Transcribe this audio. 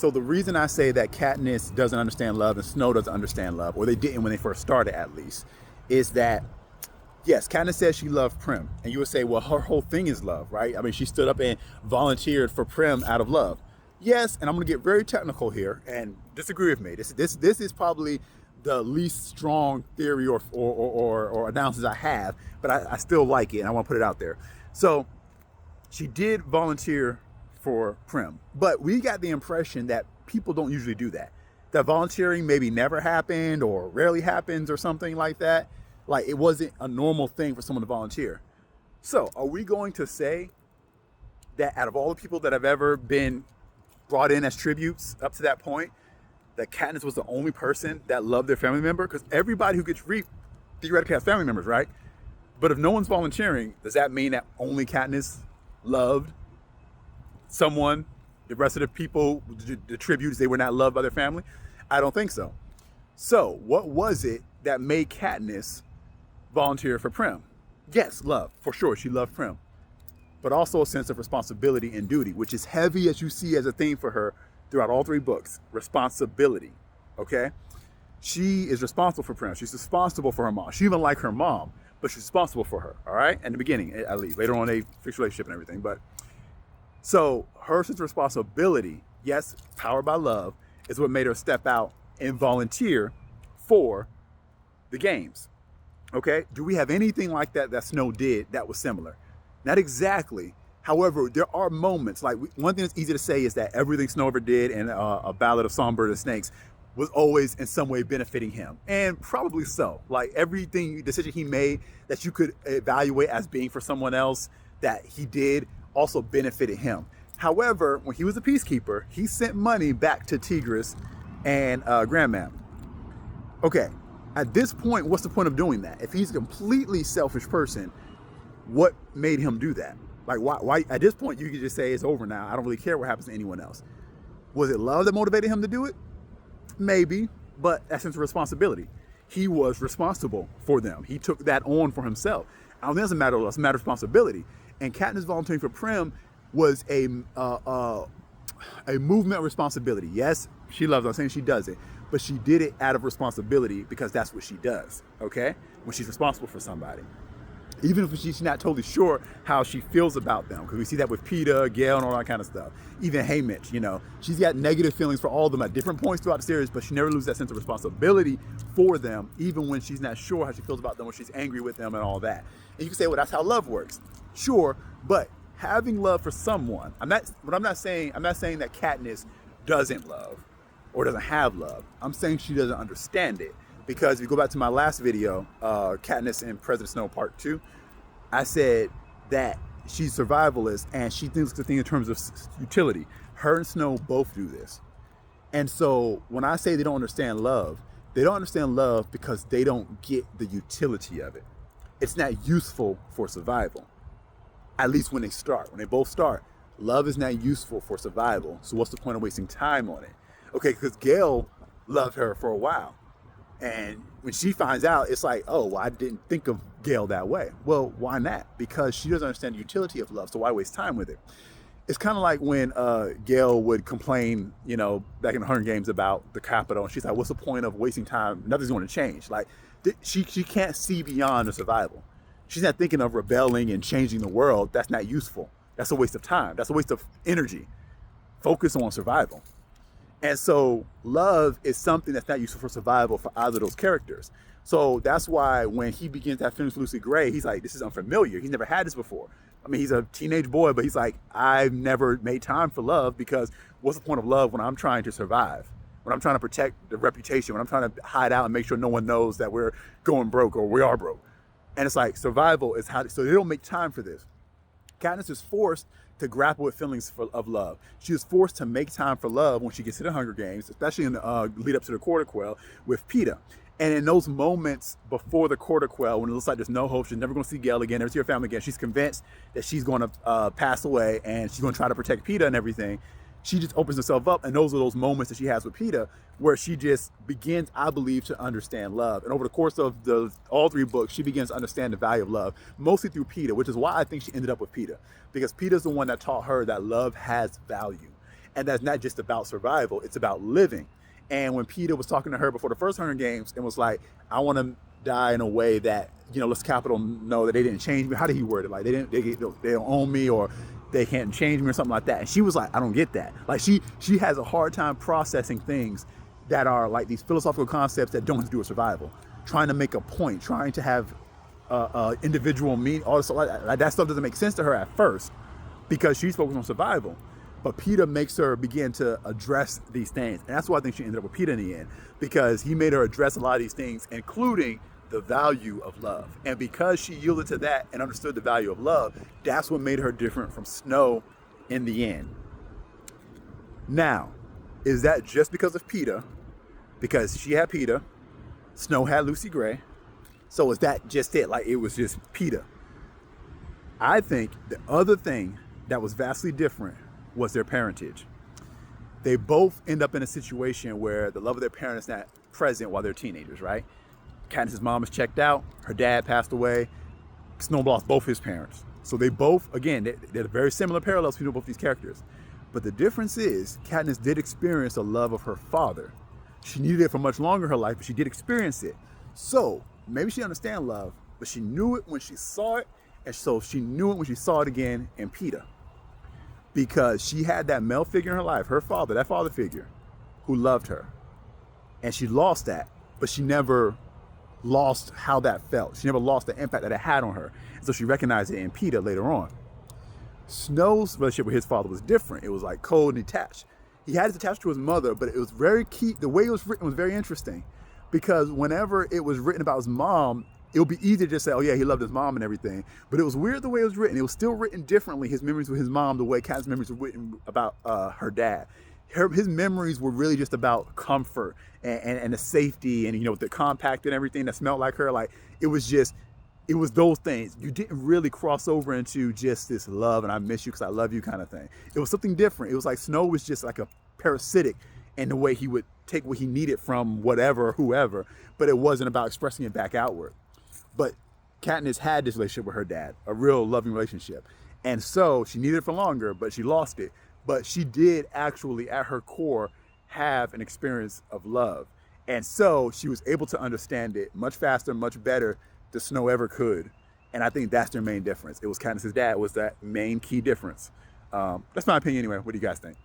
So the reason I say that Katniss doesn't understand love and Snow doesn't understand love, or they didn't when they first started at least, is that yes, Katniss says she loved Prim, and you would say, well, her whole thing is love, right? I mean, she stood up and volunteered for Prim out of love. Yes, and I'm going to get very technical here and disagree with me. This is probably the least strong theory or analysis I have, but I still like it, and I want to put it out there. So she did volunteer for Prim, but we got the impression that people don't usually do that. That volunteering maybe never happened or rarely happens or something like that. Like it wasn't a normal thing for someone to volunteer. So are we going to say that out of all the people that have ever been brought in as tributes up to that point, that Katniss was the only person that loved their family member? Because everybody who gets reaped theoretically has family members, right? But if no one's volunteering, does that mean that only Katniss loved someone? The rest of the people, the tributes, they were not loved by their family? I don't think so. So what was it that made Katniss volunteer for Prim? Yes, love, for sure, she loved Prim, but also a sense of responsibility and duty, which is heavy as you see as a theme for her throughout all three books. Responsibility, okay? She is responsible for Prim. She's responsible for her mom. She even liked her mom, but she's responsible for her, all right? In the beginning, at least. Later on, they fixed relationship and everything, but so her sense of responsibility, yes, powered by love, is what made her step out and volunteer for the games. Okay, do we have anything like that that Snow did that was similar? Not exactly. However, there are moments, like one thing that's easy to say is that everything Snow ever did in A Ballad of Songbird and Snakes was always in some way benefiting him. And probably so. Like everything, decision he made that you could evaluate as being for someone else that he did also benefited him. However, when he was a peacekeeper, he sent money back to Tigris and Grandmam. Okay, at this point, what's the point of doing that? If he's a completely selfish person, what made him do that? Like, why? At this point, you could just say it's over now. I don't really care what happens to anyone else. Was it love that motivated him to do it? Maybe, but that sense of responsibility. He was responsible for them. He took that on for himself. I don't think it's a matter of love, it's a matter of responsibility. And Katniss volunteering for Prim was a movement of responsibility. Yes, she loves it. I'm saying she does it, but she did it out of responsibility because that's what she does, okay? When she's responsible for somebody. Even if she's not totally sure how she feels about them, because we see that with Peeta, Gale, and all that kind of stuff. Even Haymitch, you know, she's got negative feelings for all of them at different points throughout the series, but she never loses that sense of responsibility for them, even when she's not sure how she feels about them, when she's angry with them and all that. And you can say, well, that's how love works. Sure, but having love for someone, I'm not saying that Katniss doesn't love or doesn't have love. I'm saying she doesn't understand it. Because if you go back to my last video, Katniss and President Snow Part 2, I said that she's survivalist and she thinks the thing in terms of utility. Her and Snow both do this. And so when I say they don't understand love because they don't get the utility of it. It's not useful for survival. At least when they start. When they both start, love is not useful for survival. So what's the point of wasting time on it? Okay, because Gale loved her for a while. And when she finds out, it's like, oh, well, I didn't think of Gale that way. Well, why not? Because she doesn't understand the utility of love, so why waste time with it? It's kind of like when Gale would complain, you know, back in the Hunger Games about the Capitol, and she's like, what's the point of wasting time? Nothing's going to change. Like, she can't see beyond the survival. She's not thinking of rebelling and changing the world. That's not useful. That's a waste of time. That's a waste of energy. Focus on survival. And so love is something that's not useful for survival for either of those characters. So that's why when he begins to have feelings for Lucy Gray, he's like, this is unfamiliar. He's never had this before. I mean, he's a teenage boy, but he's like, I've never made time for love because what's the point of love when I'm trying to survive? When I'm trying to protect the reputation, when I'm trying to hide out and make sure no one knows that we're going broke or we are broke. And it's like survival is how, so they don't make time for this. Katniss is forced to grapple with feelings of love. She is forced to make time for love when she gets to the Hunger Games, especially in the lead up to the Quarter Quell with Peeta. And in those moments before the Quarter Quell, when it looks like there's no hope, she's never going to see Gale again, never see her family again, she's convinced that she's going to pass away and she's going to try to protect Peeta and everything. She just opens herself up, and those are those moments that she has with Peeta where she just begins, I believe, to understand love. And over the course of all three books, she begins to understand the value of love, mostly through Peeta, which is why I think she ended up with Peeta, because Peeta's the one that taught her that love has value. And that's not just about survival, it's about living. And when Peter was talking to her before the first Hunger Games and was like, I want to die in a way that, lets Capital know that they didn't change me. How did he word it? Like they don't own me, or they can't change me, or something like that. And she was like, I don't get that. Like she has a hard time processing things that are like these philosophical concepts that don't have to do with survival. Trying to make a point, trying to have individual meaning, all this stuff like that stuff doesn't make sense to her at first because she's focused on survival. But Peter makes her begin to address these things. And that's why I think she ended up with Peter in the end, because he made her address a lot of these things, including the value of love. And because she yielded to that and understood the value of love, that's what made her different from Snow in the end. Now, is that just because of Peter? Because she had Peter, Snow had Lucy Gray. So is that just it? Like it was just Peter? I think the other thing that was vastly different was their parentage. They both end up in a situation where the love of their parents is not present while they're teenagers, right? Katniss' mom is checked out, her dad passed away, Snow lost both his parents. So they both, again, they're very similar parallels between both these characters. But the difference is, Katniss did experience the love of her father. She needed it for much longer in her life, but she did experience it. So maybe she understands love, but she knew it when she saw it, and so she knew it when she saw it again in Peter. Because she had that male figure in her life, her father, that father figure, who loved her. And she lost that, but she never lost how that felt. She never lost the impact that it had on her. And so she recognized it in Peter later on. Snow's relationship with his father was different. It was like cold and detached. He had his attached to his mother, but it was very key. The way it was written was very interesting, because whenever it was written about his mom, it would be easy to just say, oh yeah, he loved his mom and everything. But it was weird the way it was written. It was still written differently, his memories with his mom, the way Kat's memories were written about her dad. His memories were really just about comfort and the safety and, the compact and everything that smelled like her. Like it was those things. You didn't really cross over into just this love and I miss you because I love you kind of thing. It was something different. It was like Snow was just like a parasitic in the way he would take what he needed from whatever or whoever, but it wasn't about expressing it back outward. But Katniss had this relationship with her dad, a real loving relationship. And so she needed it for longer, but she lost it. But she did actually, at her core, have an experience of love. And so she was able to understand it much faster, much better than Snow ever could. And I think that's their main difference. It was Katniss' dad was that main key difference. That's my opinion anyway. What do you guys think?